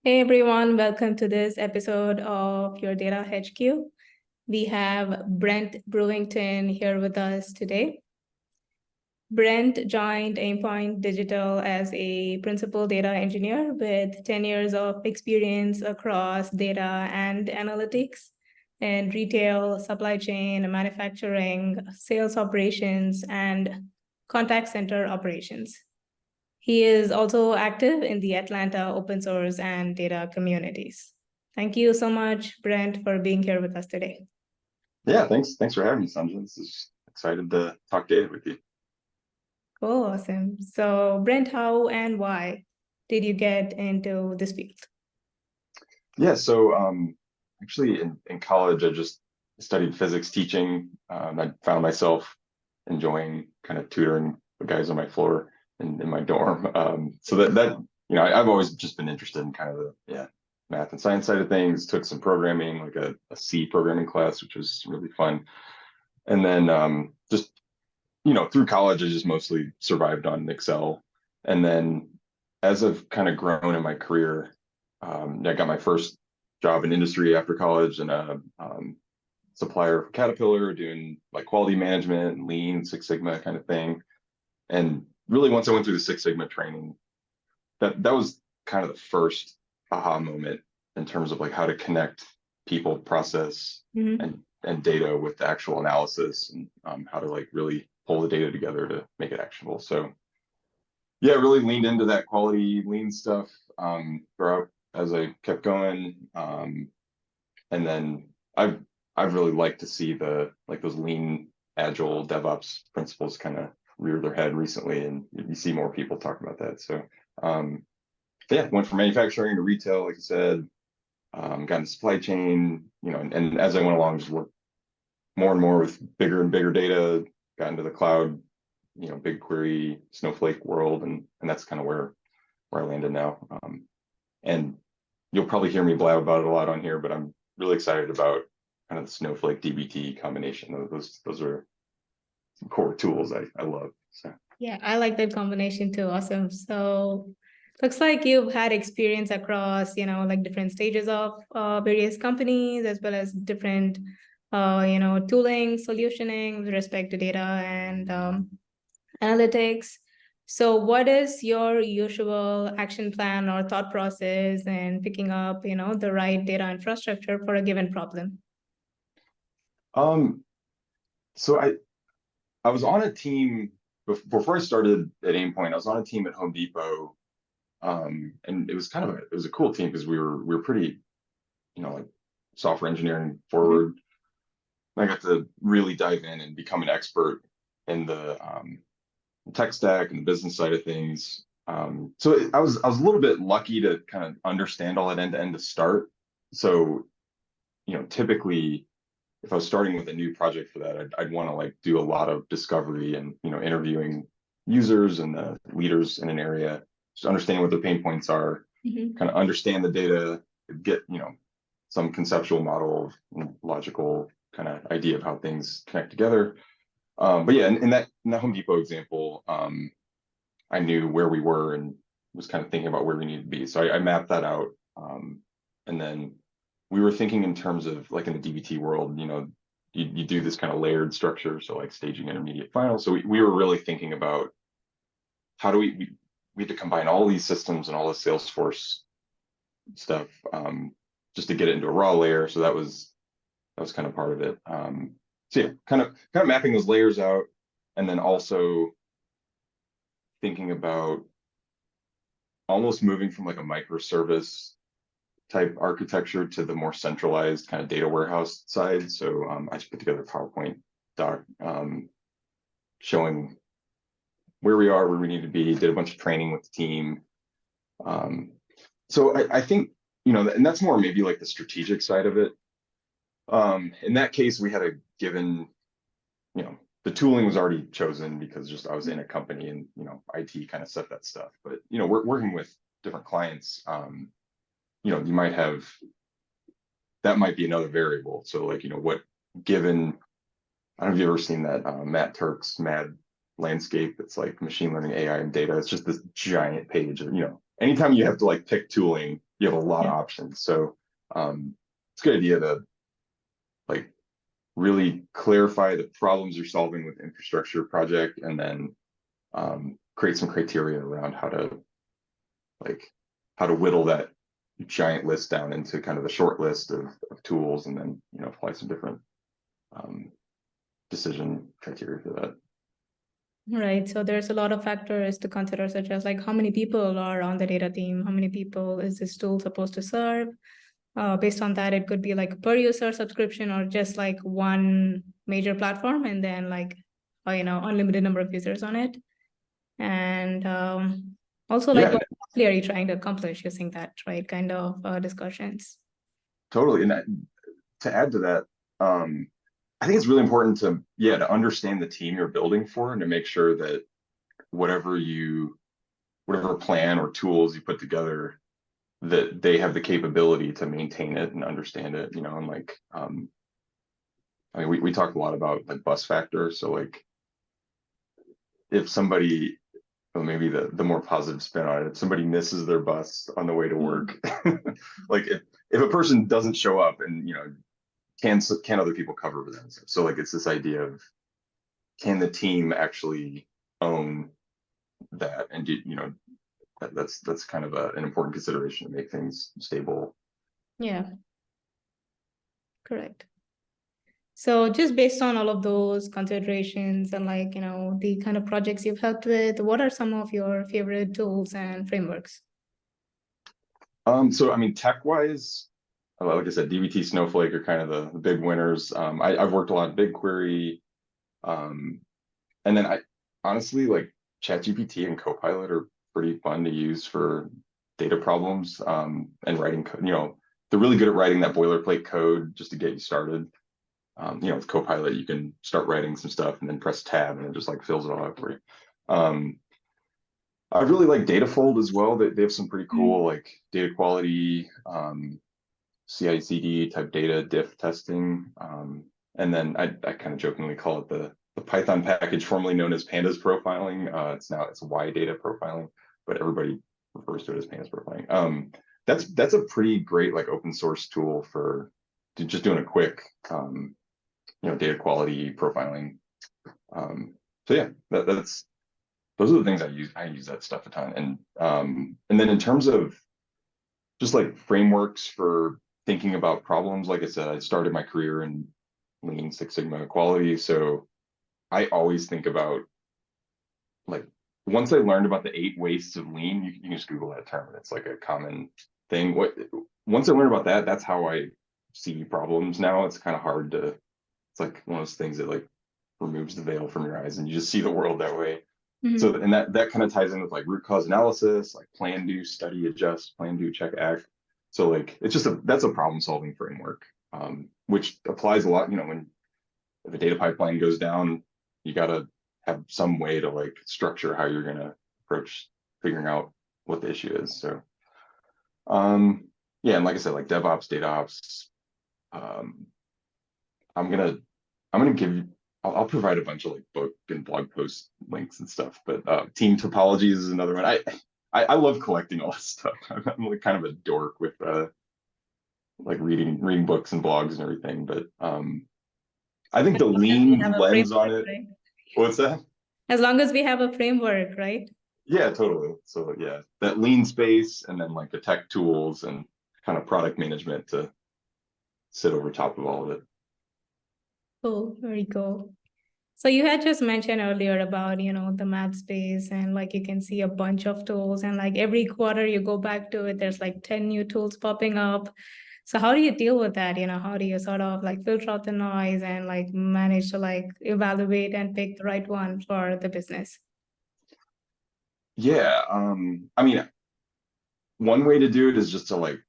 Hey everyone, welcome to this episode of Your Data HQ. We have Brent Brewington here with us today. Brent joined Aimpoint Digital as a principal data engineer with 10 years of experience across data and analytics and retail, supply chain, manufacturing, sales operations, and contact center operations. He is also active in the Atlanta open source and data communities. Thank you so much, Brent, for being here with us today. Yeah, thanks for having me, Sanjay. This is excited to talk data with you. Cool, awesome. So, Brent, how and why did you get into this field? Yeah, so actually in college, I just studied physics teaching. I found myself enjoying kind of tutoring the guys on my floor in my dorm. So that I've always just been interested in kind of the math and science side of things. Took some programming, like a C programming class, which was really fun. And then just through college, I just mostly survived on Excel. And then as I've kind of grown in my career, I got my first job in industry after college and a supplier for Caterpillar doing like quality management and lean, Six Sigma kind of thing. And really, once I went through the Six Sigma training, that was kind of the first aha moment in terms of like how to connect people, process, and data with the actual analysis and how to like really pull the data together to make it actionable. So yeah, really leaned into that quality lean stuff throughout as I kept going. And then I've really liked to see the like those lean agile DevOps principles kind of rear their head recently, and you see more people talk about that. So yeah, went from manufacturing to retail, like you said, got into supply chain, and as I went along, just worked more and more with bigger and bigger data, got into the cloud, BigQuery, Snowflake world, and that's kind of where I landed now. And you'll probably hear me blab about it a lot on here, but I'm really excited about kind of the Snowflake DBT combination. Those are some core tools I love. So Yeah, I like that combination too. Awesome. So, looks like you've had experience across, like different stages of various companies as well as different, tooling, solutioning with respect to data and analytics. So what is your usual action plan or thought process in picking up, the right data infrastructure for a given problem? um so I was on a team before I started at Aimpoint. I was on a team at Home Depot. And it was it was a cool team because we were pretty, like software engineering forward. I got to really dive in and become an expert in the tech stack and the business side of things. So I was a little bit lucky to kind of understand all that end to end to start. So typically if I was starting with a new project for that, I'd want to like do a lot of discovery and interviewing users and the leaders in an area, just understand what their pain points are, kind of understand the data, get some conceptual model of logical kind of idea of how things connect together. But yeah, in that Home Depot example, I knew where we were and was kind of thinking about where we needed to be. So I mapped that out. And then we were thinking in terms of like in the DBT world, you do this kind of layered structure. So like staging, intermediate, final. So we were really thinking about how do we had to combine all these systems and all the Salesforce stuff just to get it into a raw layer. So that was kind of part of it. So yeah, kind of mapping those layers out, and then also thinking about almost moving from like a microservice type architecture to the more centralized kind of data warehouse side. So I just put together a PowerPoint doc showing where we are, where we need to be, did a bunch of training with the team. So I think, and that's more maybe like the strategic side of it. In that case, we had a given, the tooling was already chosen because just I was in a company and, IT kind of set that stuff. But, we're working with different clients. You might have, that might be another variable. So like, what given, I don't know if you've ever seen that Matt Turk's Mad Landscape. It's like machine learning, AI, and data. It's just this giant page of, anytime you have to like pick tooling, you have a lot of Yeah. options. So it's a good idea to like really clarify the problems you're solving with the infrastructure project, and then create some criteria around like how to whittle that giant list down into kind of a short list of tools, and then apply some different um, decision criteria for that. Right. So there's a lot of factors to consider, such as like how many people are on the data team, how many people is this tool supposed to serve? Based on that, it could be like a per user subscription or just like one major platform and then like, unlimited number of users on it. And also like Yeah, what exactly are you trying to accomplish using that, right? Kind of discussions. totally. And to add to that, I think it's really important to understand the team you're building for, and to make sure that whatever whatever plan or tools you put together, that they have the capability to maintain it and understand it, and like I mean we talk a lot about like bus factor. So like if somebody, well, maybe the more positive spin on it, if somebody misses their bus on the way to work, like if a person doesn't show up, and can other people cover for them? So like it's this idea of, can the team actually own that? And that's kind of an important consideration to make things stable. Yeah, correct. So just based on all of those considerations and like, the kind of projects you've helped with, what are some of your favorite tools and frameworks? So I mean, tech wise, like I said, DBT, Snowflake are kind of the big winners. I've worked a lot in BigQuery, um, and then I honestly like ChatGPT and Copilot are pretty fun to use for data problems, and writing code. They're really good at writing that boilerplate code just to get you started. With Copilot, you can start writing some stuff and then press tab, and it just like fills it all out for you. Um, I really like Datafold as well. They have some pretty cool like data quality, CI/CD type data diff testing. And then I kind of jokingly call it the Python package formerly known as Pandas profiling. It's Y data profiling, but everybody refers to it as Pandas profiling. That's a pretty great like open source tool for just doing a quick data quality profiling. So yeah, that's those are the things I use. I use that stuff a ton. And then in terms of just like frameworks for thinking about problems, like I said, I started my career in Lean Six Sigma quality. So I always think about like, once I learned about the 8 wastes of lean, you can just Google that term. It's like a common thing. Once I learned about that, that's how I see problems now. It's kind of hard to, it's like one of those things that like removes the veil from your eyes and you just see the world that way. So, and that kind of ties in with like root cause analysis, like plan, do, study, adjust, plan, do, check, act. So like it's just that's a problem solving framework, which applies a lot. When if a data pipeline goes down, you got to have some way to like structure how you're going to approach figuring out what the issue is. So yeah, and like I said, like DevOps, DataOps, um, I'm gonna give you. I'll provide a bunch of like book and blog post links and stuff. But team topologies is another one. I love collecting all this stuff. I'm like kind of a dork with like reading books and blogs and everything. But I think As the long as we lean have a lens on framework, it. right? What's that? As long as we have a framework, right? Yeah, totally. So yeah, that lean space, and then like the tech tools and kind of product management to sit over top of all of it. Cool, very cool. So you had just mentioned earlier about, the math space and like you can see a bunch of tools and like every quarter you go back to it, there's like 10 new tools popping up. So how do you deal with that? How do you sort of like filter out the noise and like manage to like evaluate and pick the right one for the business? Yeah, I mean, one way to do it is just to like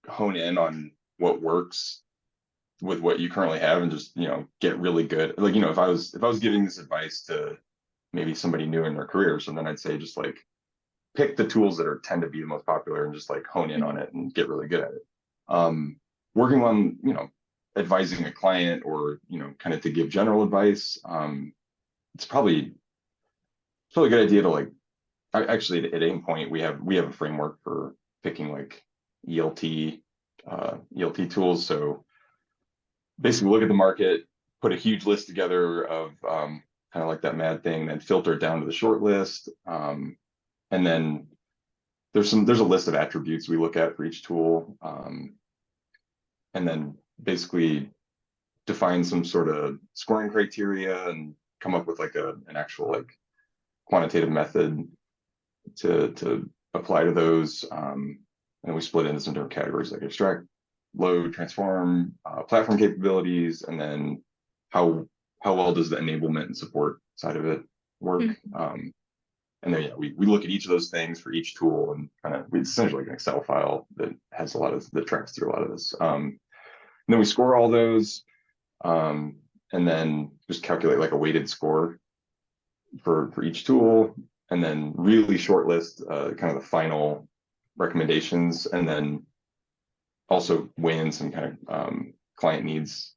hone in on what works with what you currently have, and just get really good. Like if I was giving this advice to maybe somebody new in their career, so then I'd say just like pick the tools that tend to be the most popular and just like hone in on it and get really good at it. um Working on advising a client, or kind of to give general advice, it's probably a good idea to like, actually at Aim Point we have a framework for picking like ELT tools. So basically look at the market, put a huge list together of kind of like that mad thing, then filter it down to the short list. And then there's a list of attributes we look at for each tool. And then basically define some sort of scoring criteria and come up with like an actual like quantitative method to apply to those. And we split into some different categories like extract, load, transform, platform capabilities, and then how well does the enablement and support side of it work. And then yeah, we look at each of those things for each tool and kind of it's essentially like an Excel file that has a lot of that tracks through a lot of this. And then we score all those, and then just calculate like a weighted score for each tool, and then really short list kind of the final recommendations, and then also weigh in some kind of client needs,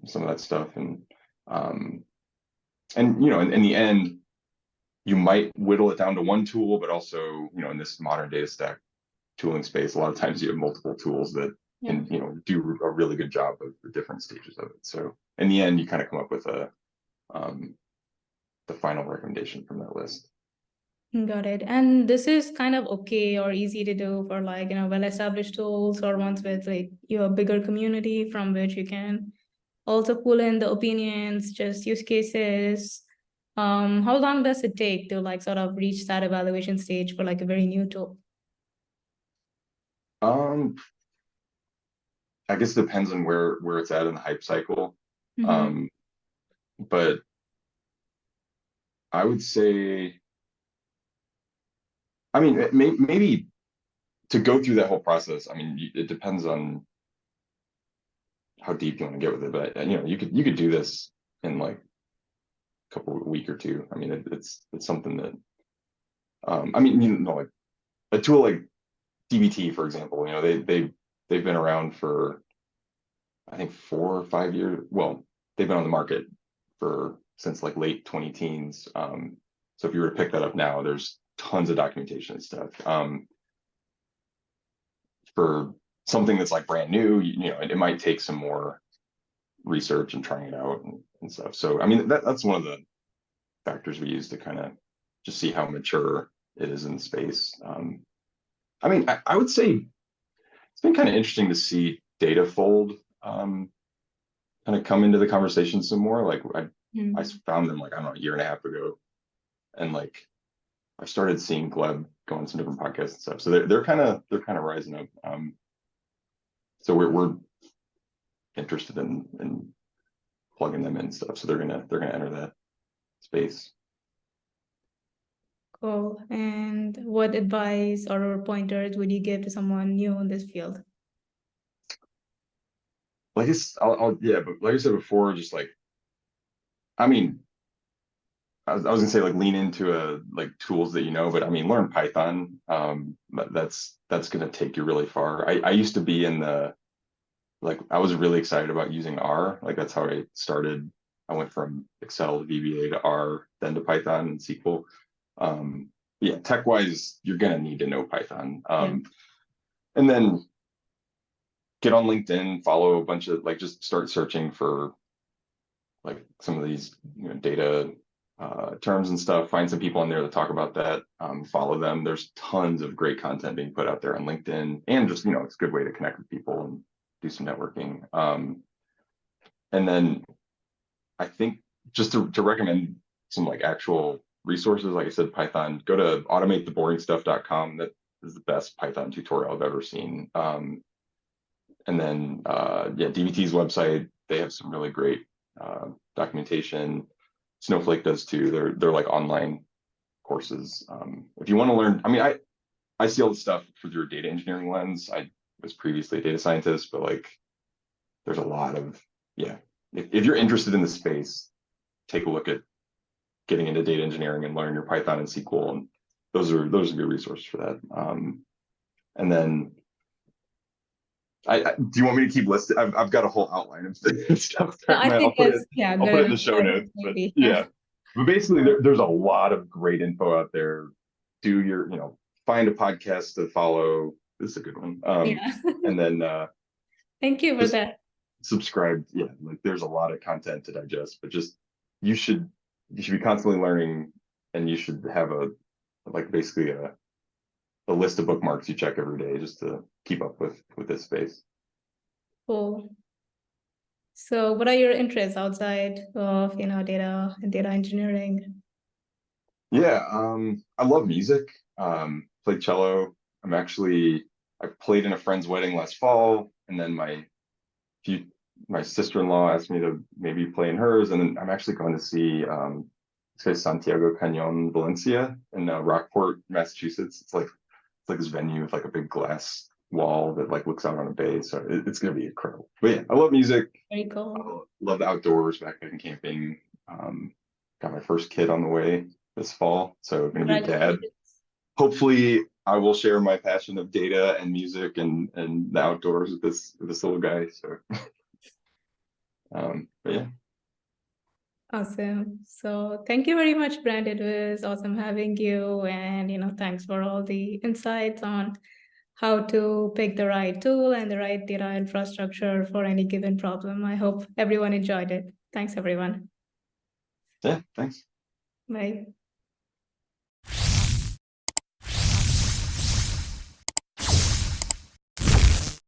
some of that stuff, and you know, in the end, you might whittle it down to one tool, but also, you know, in this modern data stack tooling space, a lot of times you have multiple tools that can, you know, do a really good job of the different stages of it. So in the end, you kind of come up with the final recommendation from that list. Got it. And this is kind of okay or easy to do for like, you know, well-established tools or ones with like your bigger community from which you can also pull in the opinions, just use cases. How long does it take to like sort of reach that evaluation stage for like a very new tool? I guess it depends on where it's at in the hype cycle. But I would say, I mean, maybe to go through that whole process, I mean, it depends on how deep you want to get with it. But you know, you could do this in like a week or two. I mean, it's something that, I mean, you know, like a tool like DBT, for example, you know, they've been around for I think 4 or 5 years. Well, they've been on the market since like late 2010s. So if you were to pick that up now, there's tons of documentation and stuff. For something that's like brand new, you know, it might take some more research and trying it out and stuff. So I mean, that's one of the factors we use to kind of just see how mature it is in the space. I mean, I would say it's been kind of interesting to see Datafold kind of come into the conversation some more. Like I found them like, I don't know, a year and a half ago, and like I started seeing Gleb go on some different podcasts and stuff. So they're kind of rising up. So we're interested in plugging them in and stuff. So they're gonna enter that space. Cool. And what advice or pointers would you give to someone new in this field? Like yeah, but like I said before, just like, I mean, I was gonna say like lean into like tools that you know, but I mean learn Python. That's gonna take you really far. I used to be in the, like, I was really excited about using R. Like that's how I started. I went from Excel to VBA to R, then to Python and SQL. Yeah, tech wise, you're gonna need to know Python. And then get on LinkedIn, follow a bunch of like, just start searching for like some of these, you know, data terms and stuff. Find some people on there that talk about that. Follow them. There's tons of great content being put out there on LinkedIn, and just, you know, it's a good way to connect with people and do some networking. And then I think just to recommend some like actual resources, like I said, Python, go to automatetheboringstuff.com. That is the best Python tutorial I've ever seen. And then yeah, DBT's website, they have some really great documentation. Snowflake does too. They're like online courses. If you want to learn, I mean, I see all the stuff through a data engineering lens. I was previously a data scientist, but like there's a lot of, yeah, if you're interested in the space, take a look at getting into data engineering and learn your Python and SQL, and those are good resources for that. And then do you want me to keep listing? I've got a whole outline of stuff. I think it's I'll put it in the show notes. But yeah, but basically there's a lot of great info out there. Do your, you know, find a podcast to follow. this is a good one. Yeah. And then Thank you for just that. subscribe. Yeah, like there's a lot of content to digest, but just you should be constantly learning, and you should have a like basically a list of bookmarks you check every day just to keep up with this space. Cool. So what are your interests outside of, data and data engineering? Yeah, I love music. Played cello. I played in a friend's wedding last fall, and then few my sister-in-law asked me to maybe play in hers, and then I'm actually going to see this guy Santiago Canyon Valencia in Rockport, Massachusetts. It's like this venue with like a big glass wall that like looks out on a bay. So it's gonna be incredible. But yeah, I love music. Very cool. Love the outdoors, backpacking, camping. Um, got my first kid on the way this fall, so I'm gonna be a dad. Congratulations. Hopefully, I will share my passion of data and music and the outdoors with this little guy. So, but yeah. Awesome. So thank you very much, Brent. It was awesome having you. And, thanks for all the insights on how to pick the right tool and the right data infrastructure for any given problem. I hope everyone enjoyed it. Thanks, everyone. Yeah, thanks. Bye.